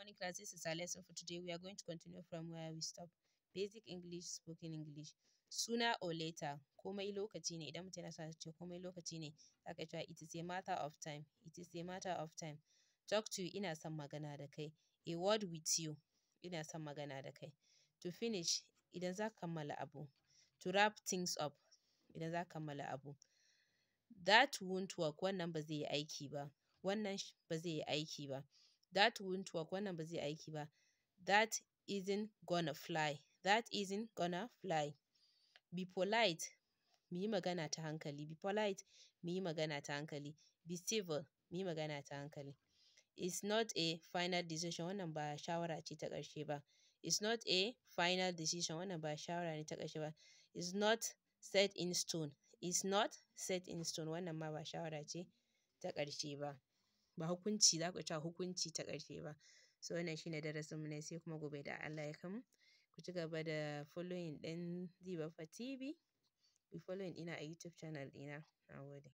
morning class. This is our lesson for today. We are going to continue from where we stopped. Basic English, spoken English. Sooner or later, komai lokaci ne. Idan mutum yana so ya ce komai lokaci ne, za ka ce it is a matter of time. It is a matter of time. Talk to you, ina son magana da kai. A word with you, ina son magana da kai. To finish, idan za ka kammala abu. To wrap things up, idan za ka kammala abu. That won't work, wannan ba zai yi aiki ba. Wannan ba zai yi aiki ba. That won't work, wannan ba zai yi aiki ba. That isn't gonna fly. That isn't gonna fly. Be polite, mu yi magana ta hankali. Be polite, mu yi magana ta hankali. Be civil, mu yi magana ta hankali. It's not a final decision, wannan ba shawara ce ta ƙarshe ba. It's not a final decision, wannan ba shawara ne ta ƙarshe ba. It's not set in stone. It's not set in stone, wannan ma ba shawara ce ta ƙarshe ba. Ba hukunci, za ku ce hukunci ta ƙarshe ba. So wannan shine darasinmu ne, sai kuma gobe da Allah ya kamu. Ku ci gaba da following ɗin Zee Baffa TV. Ku following ɗina a YouTube channel ɗina. Na gode.